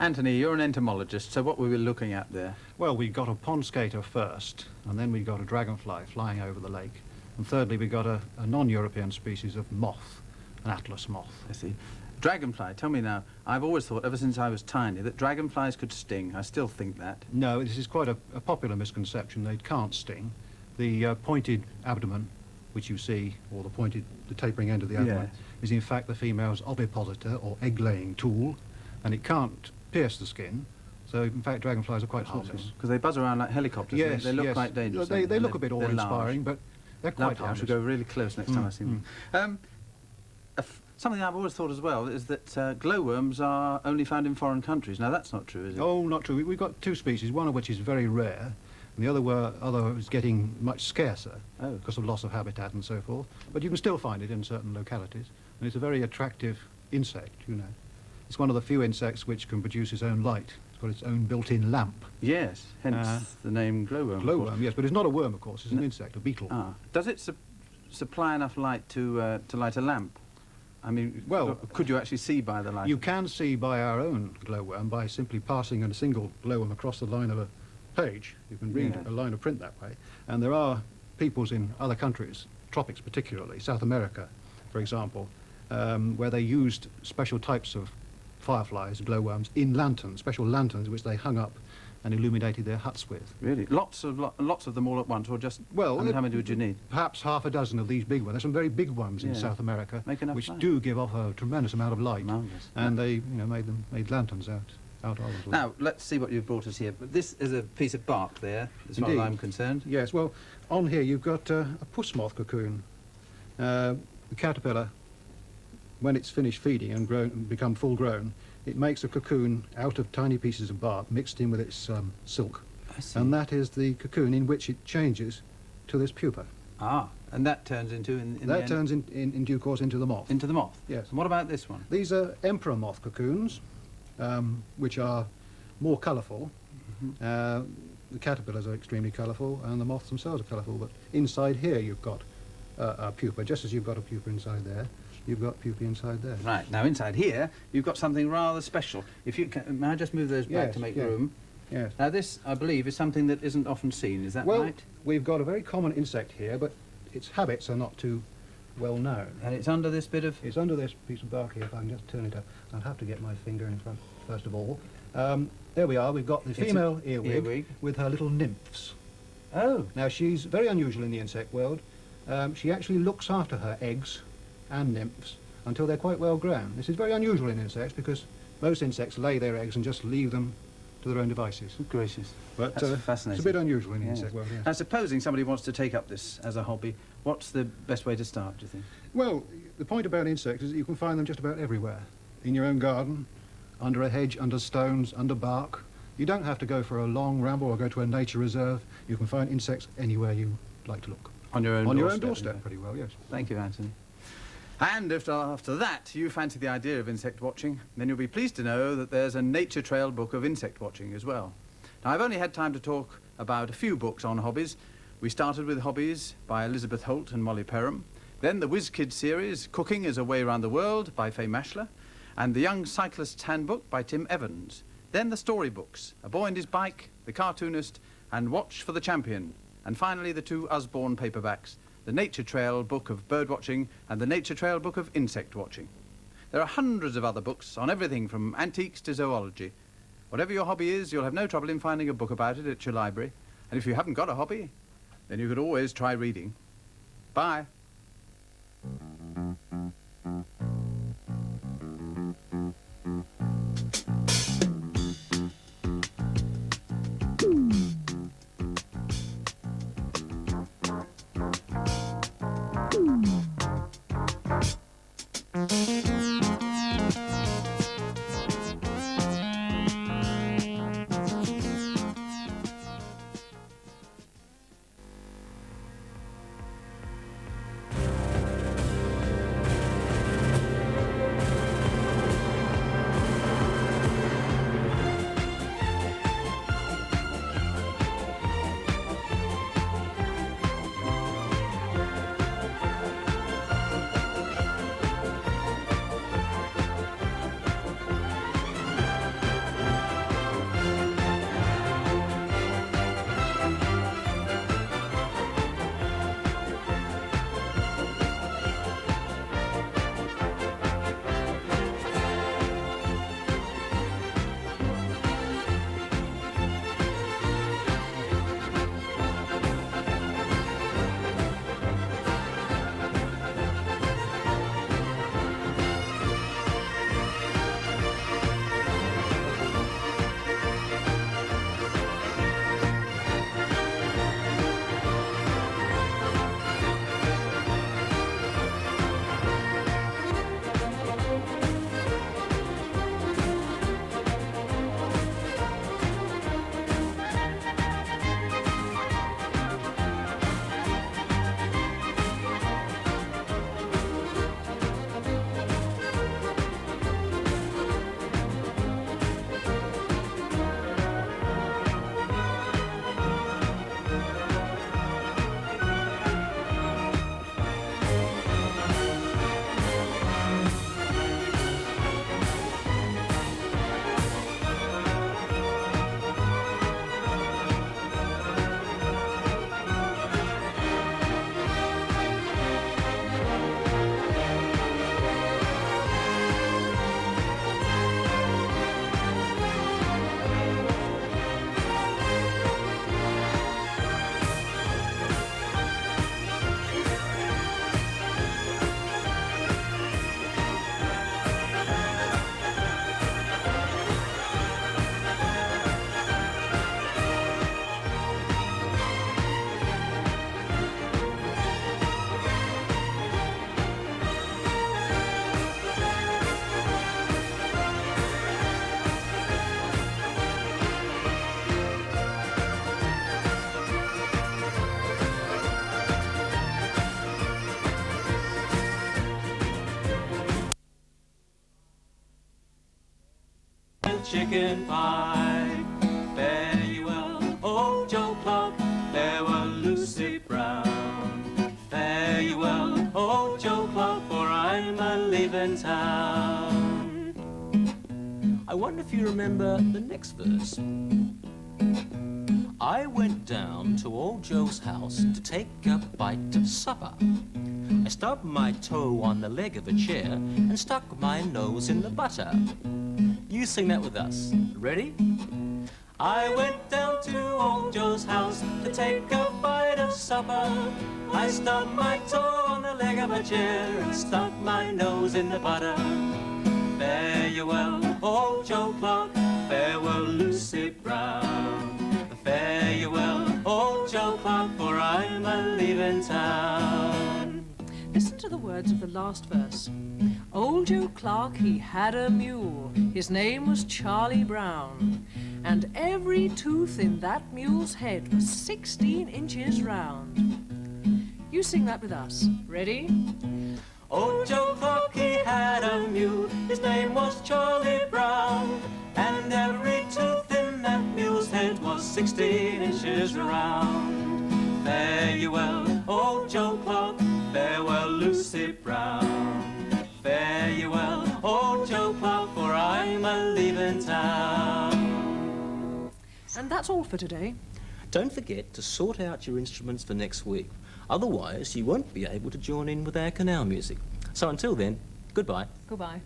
Anthony, you're an entomologist, so what were we looking at there? Well, we got a pond skater first, and then we got a dragonfly flying over the lake. And thirdly, we got a non-European species of moth, an atlas moth. I see. Dragonfly, tell me now, I've always thought, ever since I was tiny, that dragonflies could sting. I still think that. No, this is quite a popular misconception. They can't sting. The pointed abdomen, which you see, or the tapering end of the abdomen, Yes. is in fact the female's ovipositor, or egg-laying tool, and it can't pierce the skin. So, in fact, dragonflies are quite harmless. Because they buzz around like helicopters. Yes, They look yes. quite dangerous. They and look a bit awe-inspiring, but they're quite lovely. I harmless. should go really close next time I see them. Something I've always thought as well is that glowworms are only found in foreign countries. Now, that's not true, is it? Oh, not true. We've got two species, one of which is very rare, and the other is getting much scarcer because of loss of habitat and so forth. But you can still find it in certain localities, and it's a very attractive insect, you know. It's one of the few insects which can produce its own light. It's got its own built-in lamp. Yes, hence the name glowworm. Glowworm, yes, but it's not a worm, of course. It's an insect, a beetle. Ah. Does it supply enough light to light a lamp? I mean, well, could you actually see by the light? You can see by our own glowworm by simply passing a single glowworm across the line of a page. You can read a line of print that way. And there are peoples in other countries, tropics particularly, South America, for example, where they used special types of fireflies, glowworms, in lanterns, special lanterns which they hung up and illuminated their huts with. Really? Lots of them all at once, or just, well, how many would you need? Perhaps half a dozen of these big ones. There's some very big ones in South America which do give off a tremendous amount of light. Marvellous. And they made lanterns out of them. Now, let's see what you've brought us here. This is a piece of bark there, as far as I'm concerned. Yes, well, on here you've got a puss moth cocoon. The caterpillar, when it's finished feeding and become full grown, it makes a cocoon out of tiny pieces of bark mixed in with its silk. I see. And that is the cocoon in which it changes to this pupa. Ah, and that turns into, in due course into the moth. Into the moth? Yes. And what about this one? These are emperor moth cocoons, which are more colourful. The caterpillars are extremely colourful, and the moths themselves are colourful, but inside here you've got a pupa, just as you've got a pupa inside there. You've got pupae inside there. Right, now inside here, you've got something rather special. If you can, may I just move those back to make room? Yes. Now this, I believe, is something that isn't often seen, is that well, right? We've got a very common insect here, but its habits are not too well known. And it's under this bit of... It's under this piece of bark here, if I can just turn it up. I'll have to get my finger in front, first of all. There we are, we've got the female earwig with her little nymphs. Oh. Now, she's very unusual in the insect world. She actually looks after her eggs and nymphs until they're quite well grown. This is very unusual in insects because most insects lay their eggs and just leave them to their own devices. Good gracious. But that's fascinating. It's a bit unusual in the insect world, yes. Now, supposing somebody wants to take up this as a hobby, what's the best way to start, do you think? Well, the point about insects is that you can find them just about everywhere. In your own garden, under a hedge, under stones, under bark. You don't have to go for a long ramble or go to a nature reserve. You can find insects anywhere you like to look. On your own doorstep, pretty well, yes. Thank you, Anthony. And if after that you fancy the idea of insect watching, then you'll be pleased to know that there's a nature trail book of insect watching as well. Now, I've only had time to talk about a few books on hobbies. We started with Hobbies by Elizabeth Holt and Molly Perham, then the Whiz Kids series, Cooking as a Way Around the World by Fay Mashler, and the Young Cyclist's Handbook by Tim Evans. Then the storybooks, A Boy and His Bike, The Cartoonist, and Watch for the Champion. And finally, the two Usborne paperbacks, the Nature Trail Book of Bird Watching and the Nature Trail Book of Insect Watching. There are hundreds of other books on everything from antiques to zoology. Whatever your hobby is, you'll have no trouble in finding a book about it at your library. And if you haven't got a hobby, then you could always try reading. Bye. chicken pie. Fare you well, old Joe Clark, farewell, Lucy Brown. Fare you well, old Joe Clark, for I'm a-leaving town. I wonder if you remember the next verse. I went down to old Joe's house to take a bite of supper. I stubbed my toe on the leg of a chair and stuck my nose in the butter. You sing that with us. Ready? I went down to old Joe's house to take a bite of supper. I stubbed my toe on the leg of a chair and stuck my nose in the butter. Fare you well, old Joe Clark, farewell, Lucy Brown. Fare you well, old Joe Clark, for I'm a-leaving town. Listen to the words of the last verse. Old Joe Clark, he had a mule. His name was Charlie Brown. And every tooth in that mule's head was 16 inches round. You sing that with us. Ready? Old Joe Clark, he had a mule. His name was Charlie Brown. And every tooth in that mule's head was 16 inches round. Fare you well, old Joe Clark, farewell, Lucy Brown. Fare you well, old Joe Clark, for I'm a-leaving town. And that's all for today. Don't forget to sort out your instruments for next week. Otherwise, you won't be able to join in with our canal music. So until then, goodbye. Goodbye.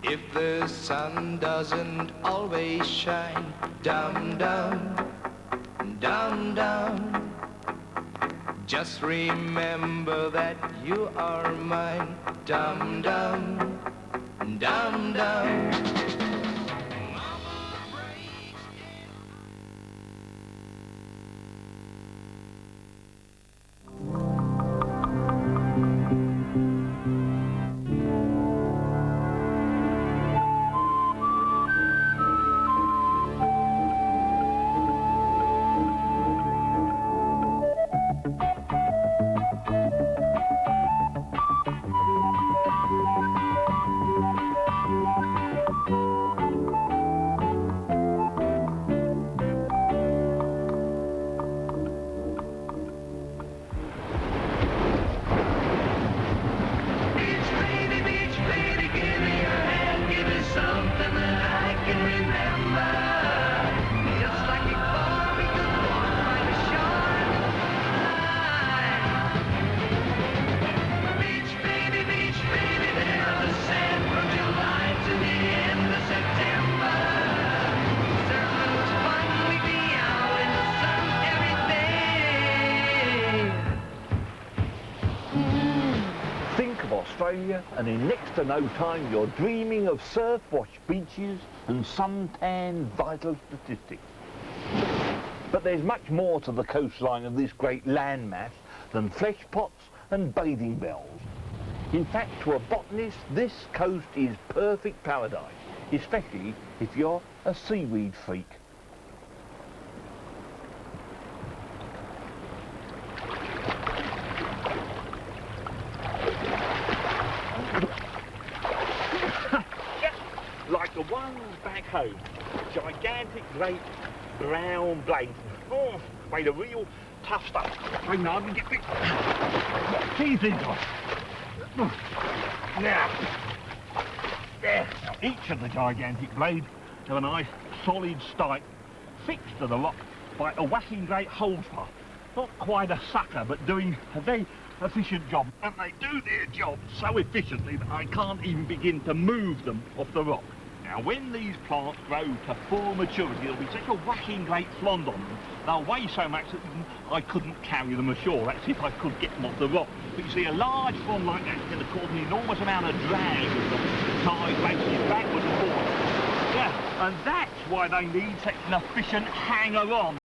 If the sun doesn't always shine, dum dum, dum dum, just remember that you are mine, dum dum, dum dum. Australia, and in next to no time you're dreaming of surf-washed beaches and suntan vital statistics. But there's much more to the coastline of this great landmass than flesh pots and bathing bells. In fact, to a botanist, this coast is perfect paradise, especially if you're a seaweed freak. Just like the ones back home, gigantic great brown blades. Oh, made of real tough stuff. I can hardly get the teeth into it. Now, there. Now, each of the gigantic blades have a nice solid stike fixed to the rock by a whacking great holdsman. Not quite a sucker, but doing a very efficient job. And they do their job so efficiently that I can't even begin to move them off the rock. Now, when these plants grow to full maturity, there'll be such a whacking great flond on them. They'll weigh so much that I couldn't carry them ashore. That's if I could get them off the rock. But you see, a large frond like that is going to cause an enormous amount of drag as the tide races backwards and forwards. Yeah, and that's why they need such an efficient hanger-on.